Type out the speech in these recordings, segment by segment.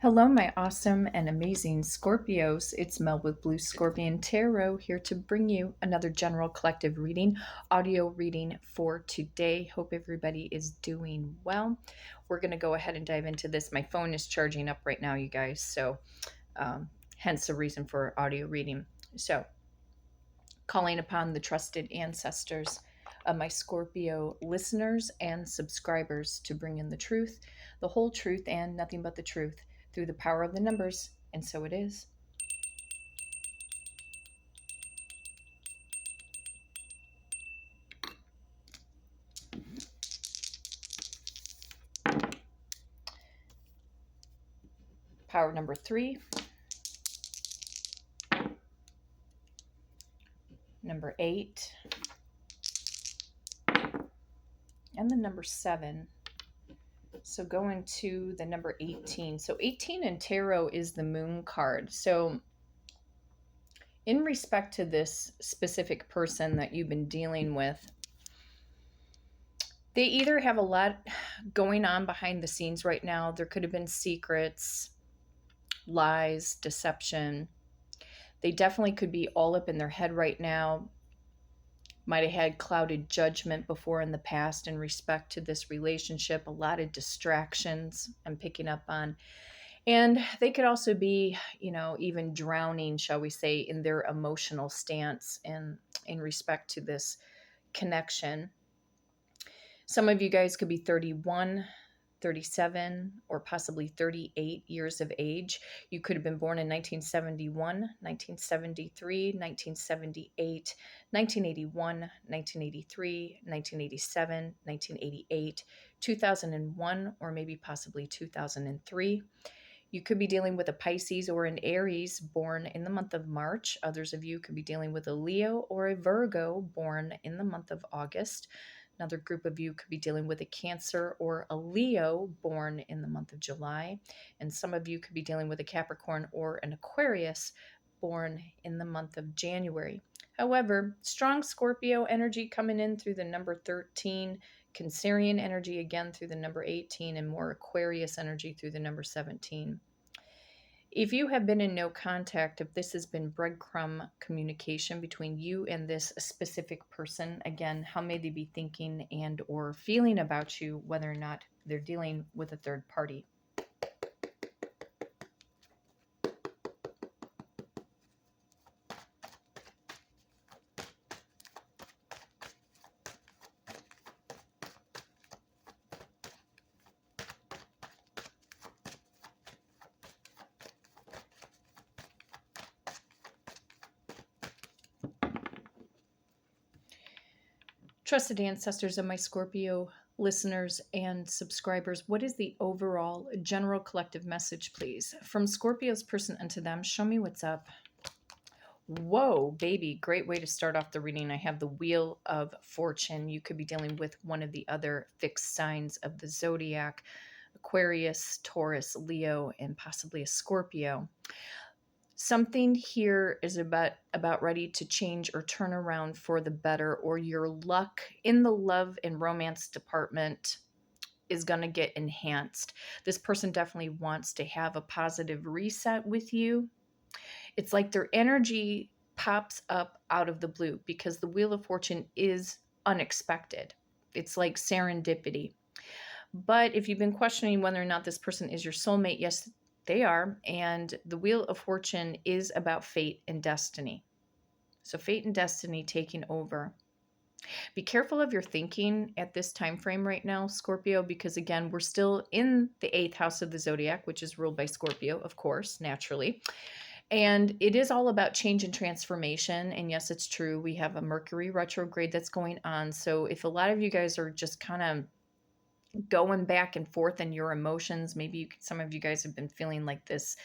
Hello, my awesome and amazing Scorpios. It's Mel with Blue Scorpion Tarot here to bring you another general collective reading, audio reading for today. Hope everybody is doing well. We're going to go ahead and dive into this. My phone is charging up right now, you guys, so hence the reason for audio reading. So, calling upon the trusted ancestors of my Scorpio listeners and subscribers to bring in the truth, the whole truth, and nothing but the truth through the power of the numbers. And so it is. Power number 3, number 8, and the number 7. So going to the number 18. So 18 in tarot is the moon card. So in respect to this specific person that you've been dealing with, they either have a lot going on behind the scenes right now. There could have been secrets, lies, deception. They definitely could be all up in their head right now. Might have had clouded judgment before in the past in respect to this relationship. A lot of distractions I'm picking up on. And they could also be, even drowning, shall we say, in their emotional stance and in respect to this connection. Some of you guys could be 31, 37, or possibly 38 years of age. You could have been born in 1971, 1973, 1978, 1981, 1983, 1987, 1988, 2001, or maybe possibly 2003. You could be dealing with a Pisces or an Aries born in the month of March. Others of you could be dealing with a Leo or a Virgo born in the month of August. Another group of you could be dealing with a Cancer or a Leo born in the month of July. And some of you could be dealing with a Capricorn or an Aquarius born in the month of January. However, strong Scorpio energy coming in through the number 13, Cancerian energy again through the number 18, and more Aquarius energy through the number 17. If you have been in no contact, if this has been breadcrumb communication between you and this specific person, again, how may they be thinking and or feeling about you, whether or not they're dealing with a third party? Trusted ancestors of my Scorpio listeners and subscribers, what is the overall general collective message, please? From Scorpio's person unto them, show me what's up. Whoa, baby, great way to start off the reading. I have the Wheel of Fortune. You could be dealing with one of the other fixed signs of the zodiac, Aquarius, Taurus, Leo, and possibly a Scorpio. Something here is about ready to change or turn around for the better, or your luck in the love and romance department is going to get enhanced. This person definitely wants to have a positive reset with you. It's like their energy pops up out of the blue because the Wheel of Fortune is unexpected. It's like serendipity. But if you've been questioning whether or not this person is your soulmate, yes, they are. And the Wheel of Fortune is about fate and destiny. So fate and destiny taking over. Be careful of your thinking at this time frame right now, Scorpio, because again, we're still in the 8th house of the zodiac, which is ruled by Scorpio, of course, naturally. And it is all about change and transformation. And yes, it's true. We have a Mercury retrograde that's going on. So if a lot of you guys are just kind of going back and forth in your emotions, maybe some of you guys have been feeling like this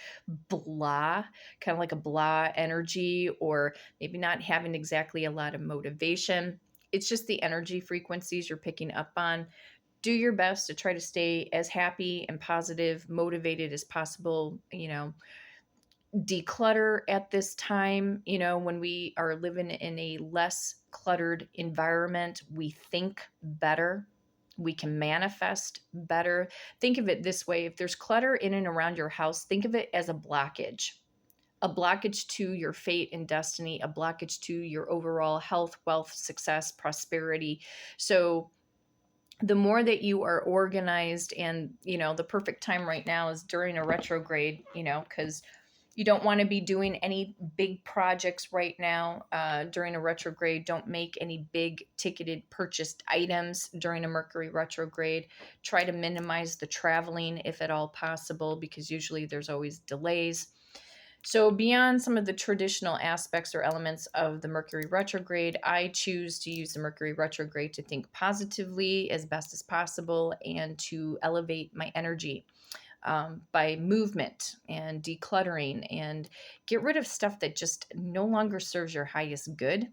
blah, kind of like a blah energy, or maybe not having exactly a lot of motivation. It's just the energy frequencies you're picking up on. Do your best to try to stay as happy and positive, motivated as possible. Declutter at this time. When we are living in a less cluttered environment, we think better. We can manifest better. Think of it this way. If there's clutter in and around your house, think of it as a blockage to your fate and destiny, a blockage to your overall health, wealth, success, prosperity. So the more that you are organized, and the perfect time right now is during a retrograde, because you don't want to be doing any big projects right now during a retrograde. Don't make any big ticketed purchased items during a Mercury retrograde. Try to minimize the traveling if at all possible, because usually there's always delays. So beyond some of the traditional aspects or elements of the Mercury retrograde, I choose to use the Mercury retrograde to think positively as best as possible and to elevate my energy by movement and decluttering, and get rid of stuff that just no longer serves your highest good,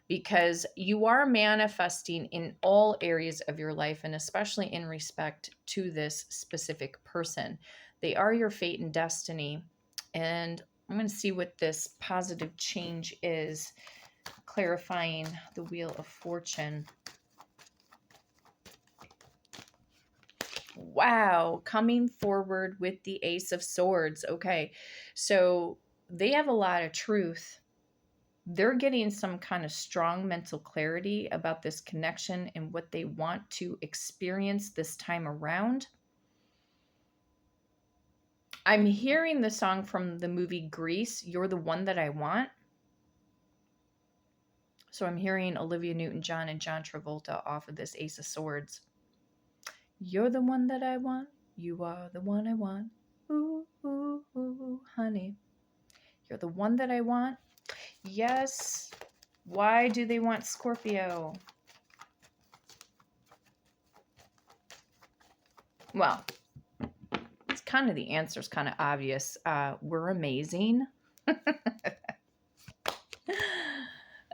because you are manifesting in all areas of your life, and especially in respect to this specific person. They are your fate and destiny. And I'm going to see what this positive change is, clarifying the Wheel of Fortune. Wow, coming forward with the Ace of Swords. Okay, so they have a lot of truth. They're getting some kind of strong mental clarity about this connection and what they want to experience this time around. I'm hearing the song from the movie Grease, You're the One That I Want. So I'm hearing Olivia Newton-John and John Travolta off of this Ace of Swords. You're the one that I want. You are the one I want. Ooh, ooh, ooh, honey. You're the one that I want. Yes. Why do they want Scorpio? Well, it's kind of, the answer is kind of obvious. We're amazing.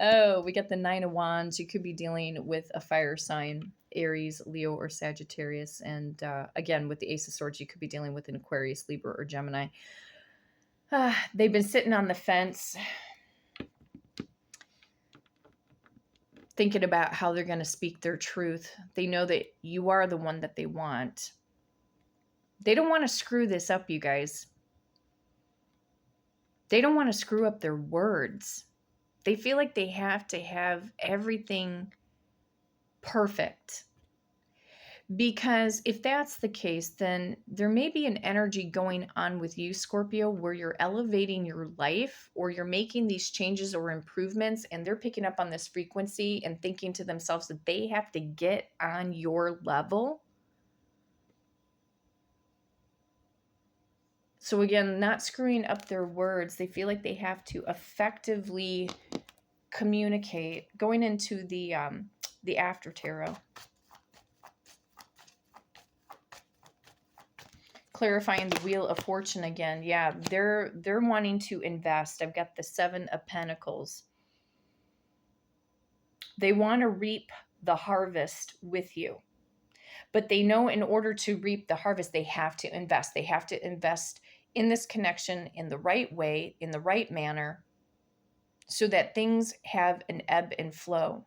Oh, we got the Nine of Wands. You could be dealing with a fire sign, Aries, Leo, or Sagittarius. And again, with the Ace of Swords, you could be dealing with an Aquarius, Libra, or Gemini. They've been sitting on the fence, thinking about how they're going to speak their truth. They know that you are the one that they want. They don't want to screw this up, you guys. They don't want to screw up their words. They feel like they have to have everything perfect. Because if that's the case, then there may be an energy going on with you, Scorpio, where you're elevating your life, or you're making these changes or improvements, and they're picking up on this frequency and thinking to themselves that they have to get on your level. So again, not screwing up their words. They feel like they have to effectively communicate. Going into the after tarot. Clarifying the Wheel of Fortune again. Yeah, they're wanting to invest. I've got the Seven of Pentacles. They want to reap the harvest with you. But they know in order to reap the harvest, they have to invest. They have to invest in this connection in the right way, in the right manner, so that things have an ebb and flow.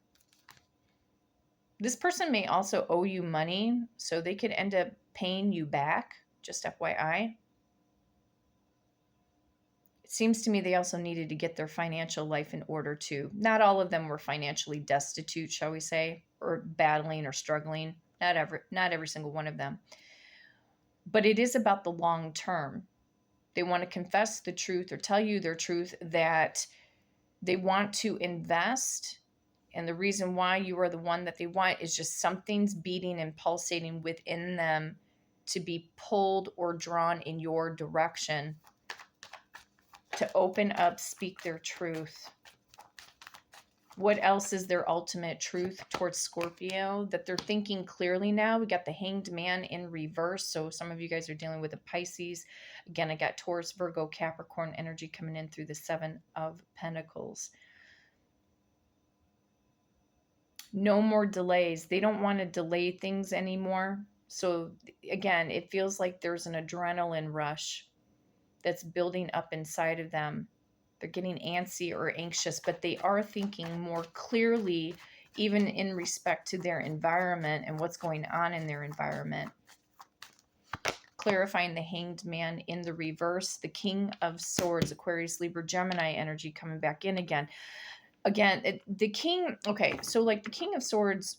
This person may also owe you money, so they could end up paying you back, just FYI. It seems to me they also needed to get their financial life in order too. Not all of them were financially destitute, shall we say, or battling or struggling. Not every single one of them. But it is about the long term. They want to confess the truth or tell you their truth, that they want to invest. And the reason why you are the one that they want is just something's beating and pulsating within them to be pulled or drawn in your direction, to open up, speak their truth. What else is their ultimate truth towards Scorpio? That they're thinking clearly now. We got the Hanged Man in reverse. So some of you guys are dealing with a Pisces. Again, I got Taurus, Virgo, Capricorn energy coming in through the Seven of Pentacles. No more delays. They don't want to delay things anymore. So again, it feels like there's an adrenaline rush that's building up inside of them. They're getting antsy or anxious, but they are thinking more clearly even in respect to their environment and what's going on in their environment. Clarifying the Hanged Man in the reverse, the King of Swords, Aquarius, Libra, Gemini energy coming back in again. Again, the King, okay, so like the King of Swords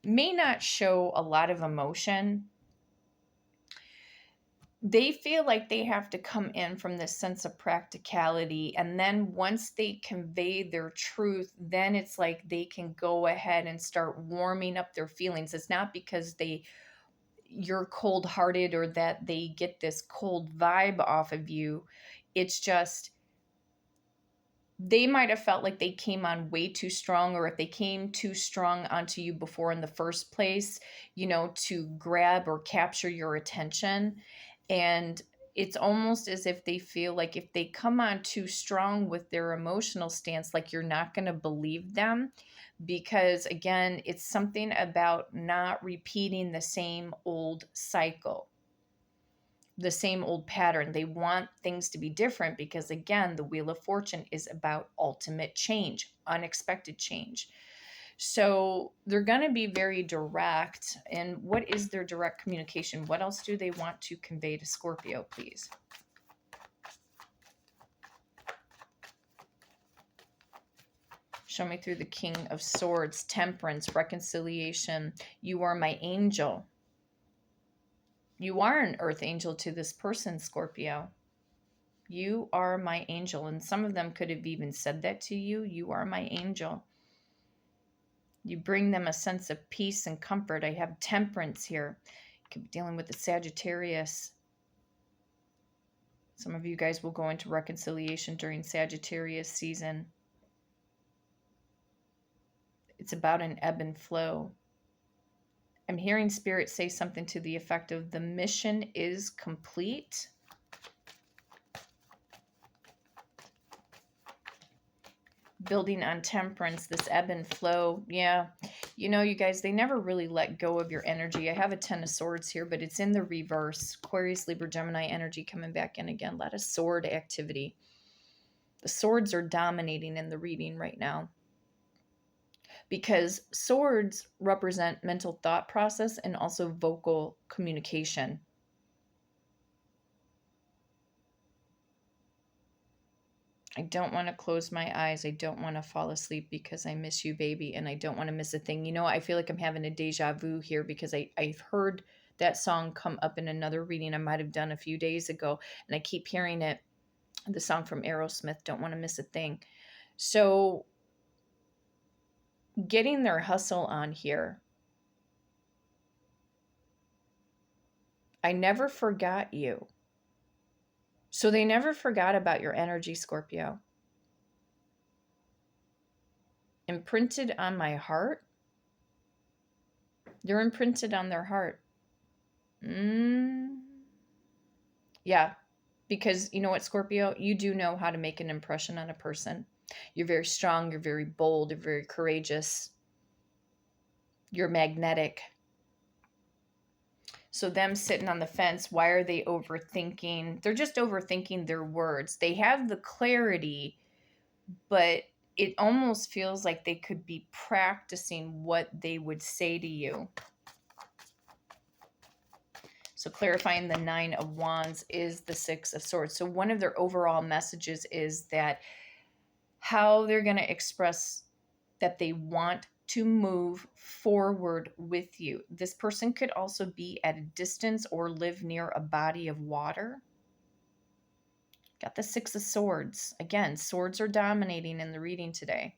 may not show a lot of emotion. They feel like they have to come in from this sense of practicality. And then once they convey their truth, then it's like they can go ahead and start warming up their feelings. It's not because you're cold-hearted or that they get this cold vibe off of you. It's just they might have felt like they came on way too strong, or if they came too strong onto you before in the first place, to grab or capture your attention. And it's almost as if they feel like if they come on too strong with their emotional stance, like you're not going to believe them. Because again, it's something about not repeating the same old cycle, the same old pattern. They want things to be different because, again, the Wheel of Fortune is about ultimate change, unexpected change. So they're going to be very direct. And what is their direct communication? What else do they want to convey to Scorpio, please? Show me through the King of Swords, Temperance, Reconciliation. You are my angel. You are an earth angel to this person, Scorpio. You are my angel. And some of them could have even said that to you. You are my angel. You bring them a sense of peace and comfort. I have Temperance here. You could be dealing with the Sagittarius. Some of you guys will go into reconciliation during Sagittarius season. It's about an ebb and flow. I'm hearing Spirit say something to the effect of the mission is complete. Building on Temperance, this ebb and flow. Yeah. You guys, they never really let go of your energy. I have a 10 of Swords here, but it's in the reverse. Aquarius, Libra, Gemini energy coming back in again. A lot of sword activity. The swords are dominating in the reading right now, because swords represent mental thought process and also vocal communication. I don't want to close my eyes. I don't want to fall asleep because I miss you, baby, and I don't want to miss a thing. I feel like I'm having a deja vu here because I've heard that song come up in another reading I might have done a few days ago, and I keep hearing it, the song from Aerosmith, Don't Want to Miss a Thing. So getting their hustle on here. I never forgot you. So they never forgot about your energy, Scorpio. Imprinted on my heart. They're imprinted on their heart. Yeah, because you know what, Scorpio? You do know how to make an impression on a person. You're very strong. You're very bold. You're very courageous. You're magnetic. So them sitting on the fence, why are they overthinking? They're just overthinking their words. They have the clarity, but it almost feels like they could be practicing what they would say to you. So clarifying the 9 of Wands is the 6 of Swords. So one of their overall messages is that how they're going to express that they want to move forward with you. This person could also be at a distance or live near a body of water. Got the 6 of Swords. Again, swords are dominating in the reading today.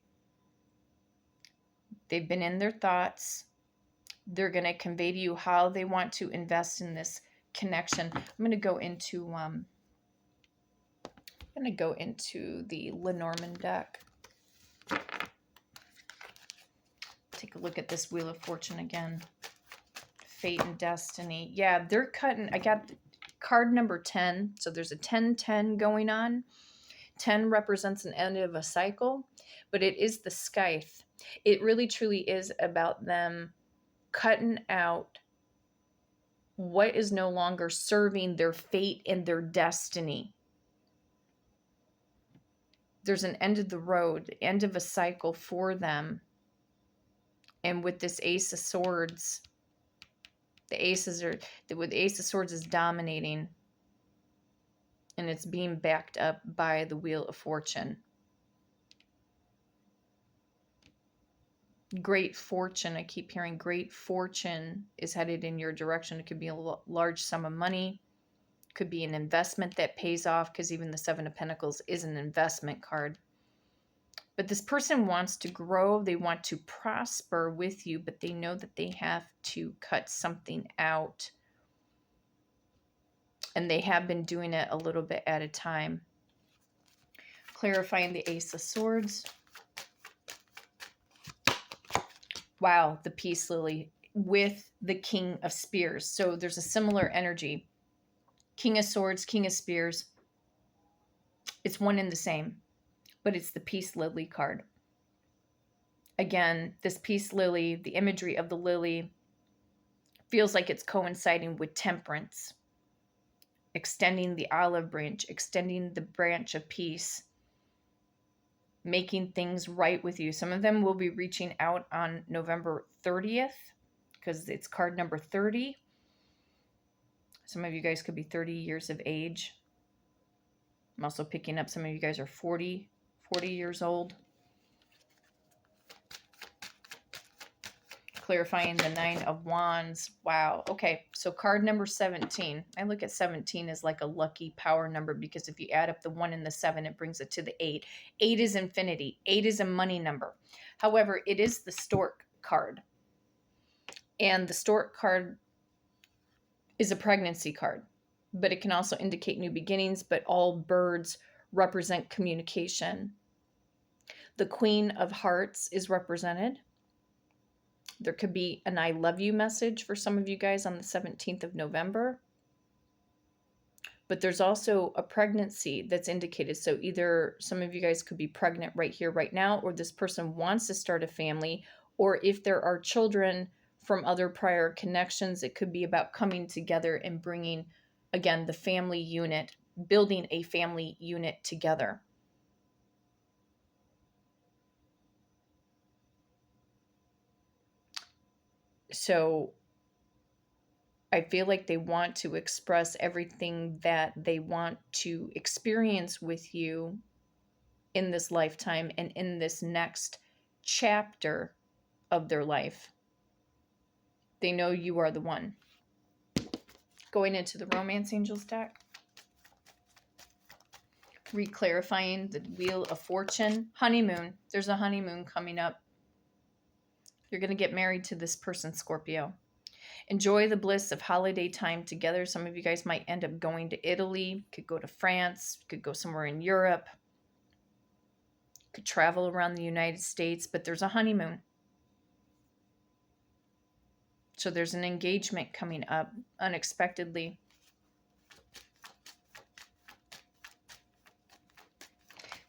They've been in their thoughts. They're going to convey to you how they want to invest in this connection. I'm going to go into the Lenormand deck. Take a look at this Wheel of Fortune again. Fate and Destiny. Yeah, they're cutting. I got card number 10. So there's a 10-10 going on. 10 represents an end of a cycle, but it is the scythe. It really truly is about them cutting out what is no longer serving their fate and their destiny. There's an end of the road, end of a cycle for them. And with this Ace of Swords, the Ace of Swords is dominating, and it's being backed up by the Wheel of Fortune. Great fortune. I keep hearing great fortune is headed in your direction. It could be a large sum of money. Could be an investment that pays off, because even the Seven of Pentacles is an investment card. But this person wants to grow. They want to prosper with you, but they know that they have to cut something out. And they have been doing it a little bit at a time. Clarifying the Ace of Swords. Wow, the Peace Lily with the King of Spears. So there's a similar energy. King of Swords, King of Spears. It's one and the same, but it's the Peace Lily card. Again, this Peace Lily, the imagery of the lily, feels like it's coinciding with temperance. Extending the olive branch, extending the branch of peace. Making things right with you. Some of them will be reaching out on November 30th because it's card number 30. Some of you guys could be 30 years of age. I'm also picking up some of you guys are 40 years old. Clarifying the Nine of Wands. Wow. Okay. So card number 17. I look at 17 as like a lucky power number, because if you add up the 1 and the 7, it brings it to the 8. 8 is infinity. 8 is a money number. However, it is the Stork card. And the Stork card is a pregnancy card, but it can also indicate new beginnings, but all birds represent communication. The Queen of Hearts is represented. There could be an I love you message for some of you guys on the 17th of November. But there's also a pregnancy that's indicated. So either some of you guys could be pregnant right here, right now, or this person wants to start a family. Or if there are children from other prior connections, it could be about coming together and bringing, again, the family unit, building a family unit together. So I feel like they want to express everything that they want to experience with you in this lifetime and in this next chapter of their life. They know you are the one. Going into the Romance Angels deck. Reclarifying the Wheel of Fortune. Honeymoon. There's a honeymoon coming up. You're going to get married to this person, Scorpio. Enjoy the bliss of holiday time together. Some of you guys might end up going to Italy, could go to France, could go somewhere in Europe, could travel around the United States, but there's a honeymoon. So there's an engagement coming up unexpectedly.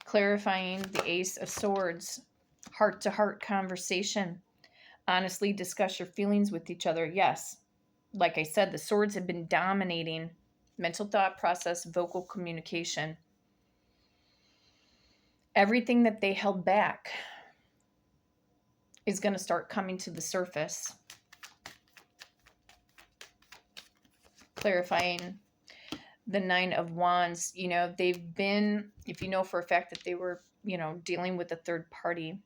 Clarifying the Ace of Swords. Heart-to-heart conversation. Honestly discuss your feelings with each other. Yes, like I said, the swords have been dominating mental thought process, vocal communication. Everything that they held back is going to start coming to the surface. Clarifying the Nine of Wands. You know, they've been, if you know for a fact that they were, dealing with a third party,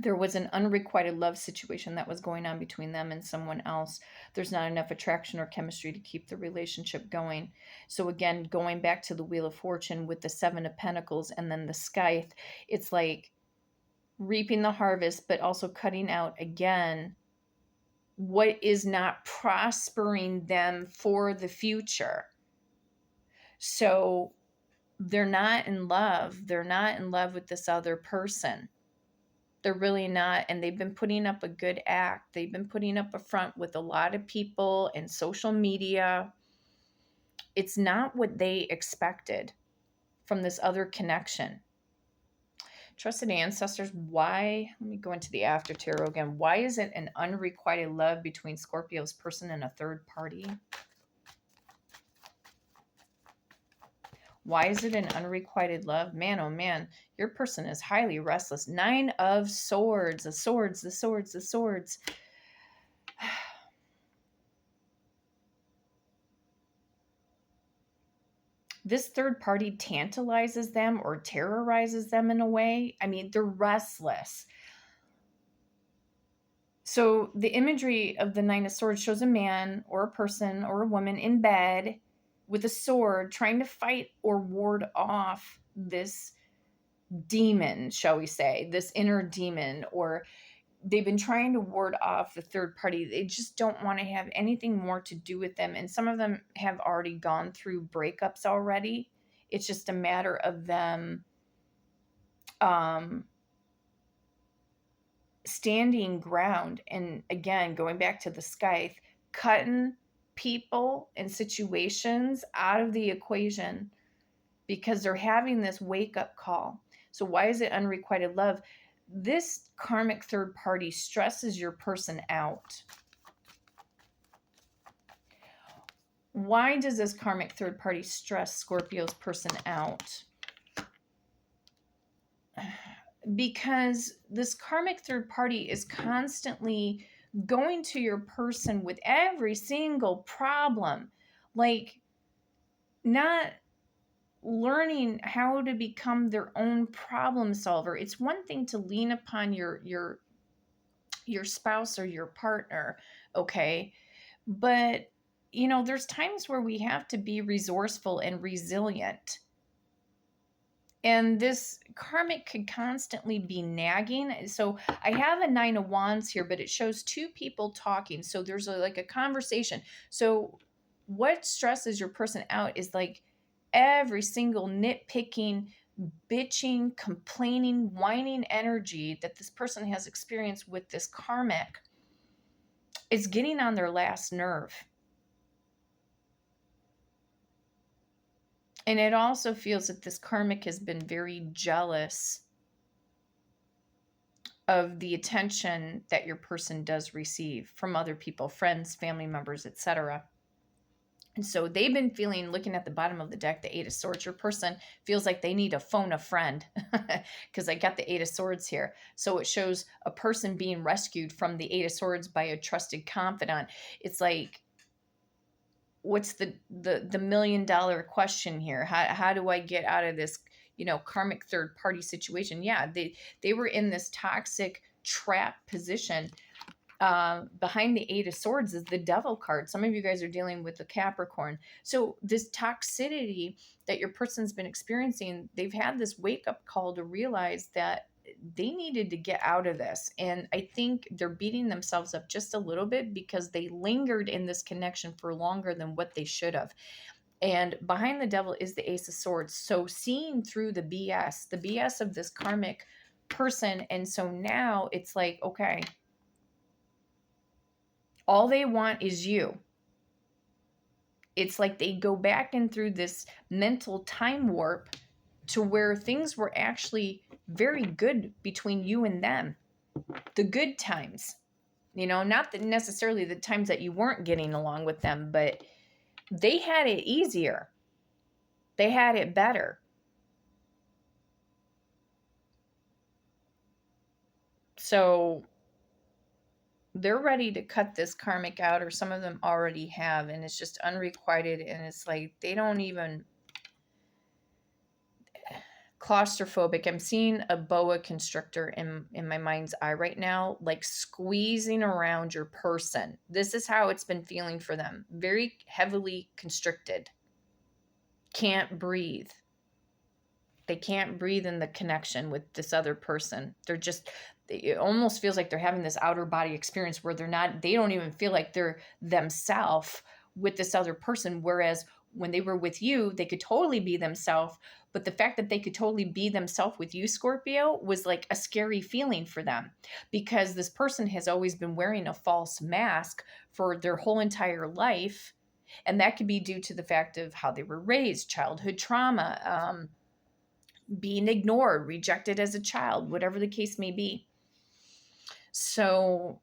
there was an unrequited love situation that was going on between them and someone else. There's not enough attraction or chemistry to keep the relationship going. So again, going back to the Wheel of Fortune with the Seven of Pentacles and then the Scythe, it's like reaping the harvest, but also cutting out again what is not prospering them for the future. So they're not in love. They're not in love with this other person. They're really not. And they've been putting up a good act. They've been putting up a front with a lot of people and social media. It's not what they expected from this other connection. Trusted ancestors, why? Let me go into the after tarot again. Why is it an unrequited love between Scorpio's person and a third party? Why is it an unrequited love? Man, oh man, your person is highly restless. 9 of Swords, the swords, the swords, the swords. This third party tantalizes them or terrorizes them in a way. I mean, they're restless. So the imagery of the 9 of Swords shows a man or a person or a woman in bed with a sword trying to fight or ward off this demon, shall we say, this inner demon, or they've been trying to ward off the third party. They just don't want to have anything more to do with them. And some of them have already gone through breakups already. It's just a matter of them standing ground. And again, going back to the scythe, cutting people and situations out of the equation because they're having this wake up call. So why is it unrequited love? This karmic third party stresses your person out. Why does this karmic third party stress Scorpio's person out? Because this karmic third party is constantly going to your person with every single problem, like not learning how to become their own problem solver. It's one thing to lean upon your spouse or your partner, okay? But you know, there's times where we have to be resourceful and resilient. And this karmic could constantly be nagging. So I have a 9 of Wands here, but it shows 2 people talking. So there's like a conversation. So what stresses your person out is like every single nitpicking, bitching, complaining, whining energy that this person has experienced with this karmic is getting on their last nerve. And it also feels that this karmic has been very jealous of the attention that your person does receive from other people, friends, family members, etc. And so they've been feeling, looking at the bottom of the deck, the 8 of Swords, your person feels like they need to phone a friend because I got the 8 of Swords here. So it shows a person being rescued from the 8 of Swords by a trusted confidant. It's like, what's the $1 million question here? How do I get out of this, you know, karmic third party situation? Yeah, they were in this toxic trap position. Behind the 8 of Swords is the Devil card. Some of you guys are dealing with the Capricorn. So this toxicity that your person's been experiencing, they've had this wake up call to realize that they needed to get out of this. And I think they're beating themselves up just a little bit because they lingered in this connection for longer than what they should have. And behind the Devil is the Ace of Swords. So seeing through the BS of this karmic person. And so now it's like, okay, all they want is you. It's like they go back in through this mental time warp to where things were actually very good between you and them. The good times, you know, not necessarily the times that you weren't getting along with them, but they had it easier. They had it better. So they're ready to cut this karmic out, or some of them already have, and it's just unrequited, and it's like they don't even claustrophobic. I'm seeing a boa constrictor in my mind's eye right now, like squeezing around your person. This is how it's been feeling for them. Very heavily constricted. Can't breathe. They can't breathe in the connection with this other person. They're just, it almost feels like they're having this outer body experience where they don't even feel like they're themselves with this other person. Whereas when they were with you, they could totally be themselves. But the fact that they could totally be themselves with you, Scorpio, was like a scary feeling for them, because this person has always been wearing a false mask for their whole entire life. And that could be due to the fact of how they were raised, childhood trauma, being ignored, rejected as a child, whatever the case may be. So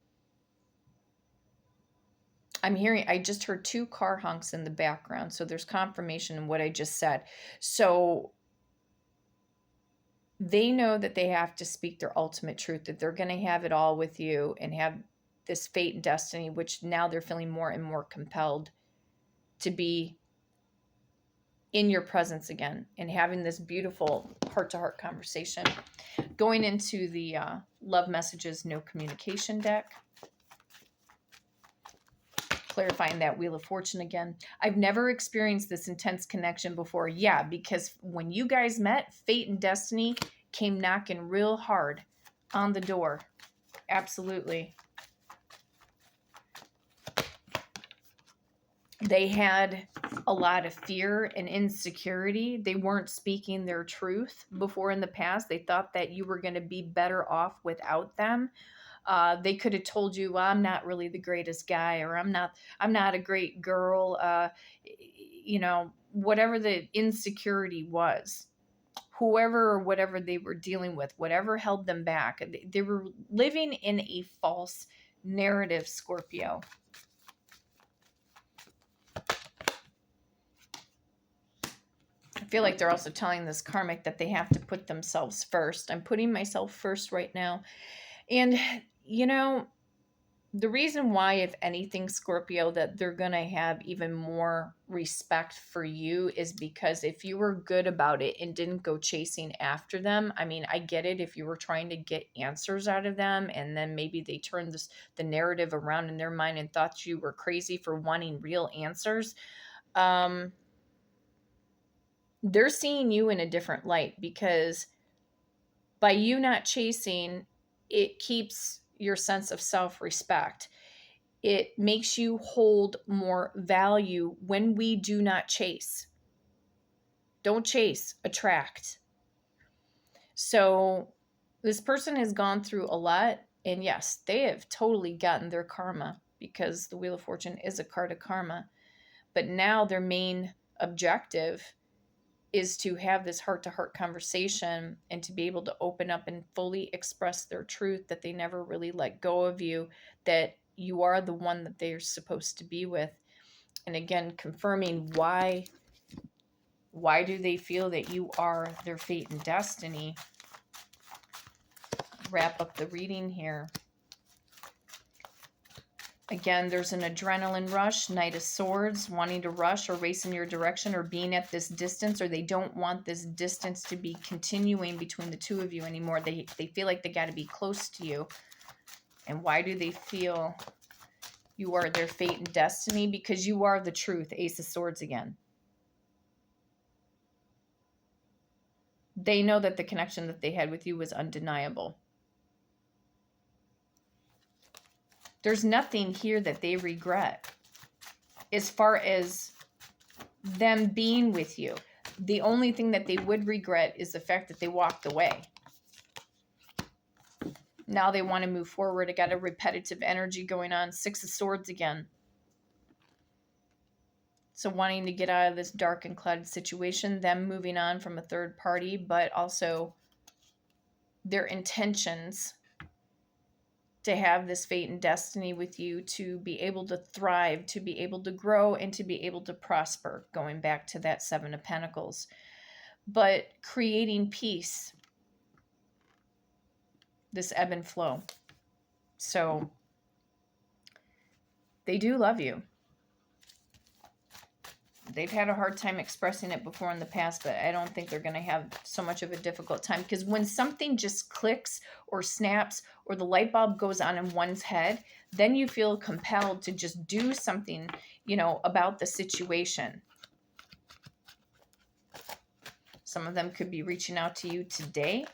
I just heard 2 car honks in the background, so there's confirmation in what I just said. So they know that they have to speak their ultimate truth, that they're going to have it all with you and have this fate and destiny, which now they're feeling more and more compelled to be in your presence again and having this beautiful heart-to-heart conversation. Going into the love messages, no communication deck. Clarifying that Wheel of Fortune again. I've never experienced this intense connection before. Yeah, because when you guys met, fate and destiny came knocking real hard on the door. Absolutely. They had a lot of fear and insecurity. They weren't speaking their truth before in the past. They thought that you were going to be better off without them. They could have told you, well, I'm not really the greatest guy, or I'm not a great girl. Whatever the insecurity was, whoever or whatever they were dealing with, whatever held them back, they were living in a false narrative, Scorpio. I feel like they're also telling this karmic that they have to put themselves first. I'm putting myself first right now. And, the reason why, if anything, Scorpio, that they're going to have even more respect for you is because if you were good about it and didn't go chasing after them, I mean, I get it if you were trying to get answers out of them and then maybe they turned the narrative around in their mind and thought you were crazy for wanting real answers. They're seeing you in a different light because by you not chasing, it keeps your sense of self-respect. It makes you hold more value when we do not chase. Don't chase, attract. So this person has gone through a lot, and yes, they have totally gotten their karma because the Wheel of Fortune is a card of karma. But now their main objective is to have this heart-to-heart conversation and to be able to open up and fully express their truth, that they never really let go of you, that you are the one that they're supposed to be with. And again, confirming why do they feel that you are their fate and destiny. Wrap up the reading here. Again, there's an adrenaline rush, Knight of Swords, wanting to rush or race in your direction or being at this distance, or they don't want this distance to be continuing between the two of you anymore. They feel like they got to be close to you. And why do they feel you are their fate and destiny? Because you are the truth, Ace of Swords again. They know that the connection that they had with you was undeniable. There's nothing here that they regret as far as them being with you. The only thing that they would regret is the fact that they walked away. Now they want to move forward. I got a repetitive energy going on. Six of Swords again. So wanting to get out of this dark and clouded situation, them moving on from a third party, but also their intentions to have this fate and destiny with you, to be able to thrive, to be able to grow, and to be able to prosper, going back to that Seven of Pentacles. But creating peace, this ebb and flow. So they do love you. They've had a hard time expressing it before in the past, but I don't think they're going to have so much of a difficult time, because when something just clicks or snaps or the light bulb goes on in one's head, then you feel compelled to just do something, about the situation. Some of them could be reaching out to you today.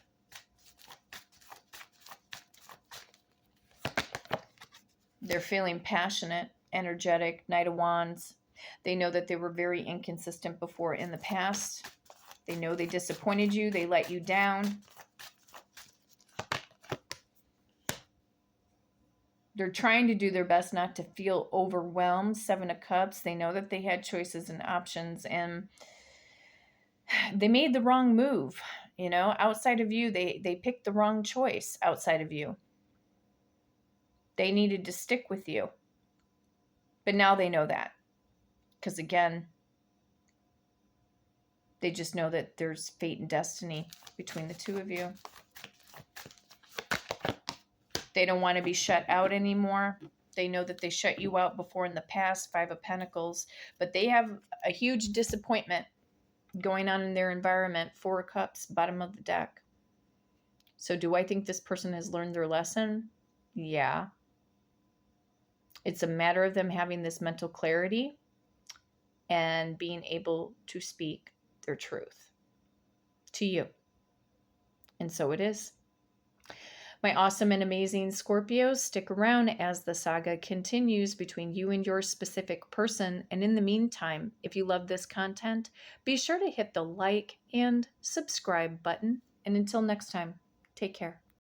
They're feeling passionate, energetic, Knight of Wands. They know that they were very inconsistent before in the past. They know they disappointed you. They let you down. They're trying to do their best not to feel overwhelmed. Seven of Cups. They know that they had choices and options, and they made the wrong move. Outside of you, they picked the wrong choice outside of you. They needed to stick with you. But now they know that. Because again, they just know that there's fate and destiny between the two of you. They don't want to be shut out anymore. They know that they shut you out before in the past, Five of Pentacles. But they have a huge disappointment going on in their environment. Four of Cups, bottom of the deck. So do I think this person has learned their lesson? Yeah. It's a matter of them having this mental clarity and being able to speak their truth to you. And so it is. My awesome and amazing Scorpios, stick around as the saga continues between you and your specific person. And in the meantime, if you love this content, be sure to hit the like and subscribe button. And until next time, take care.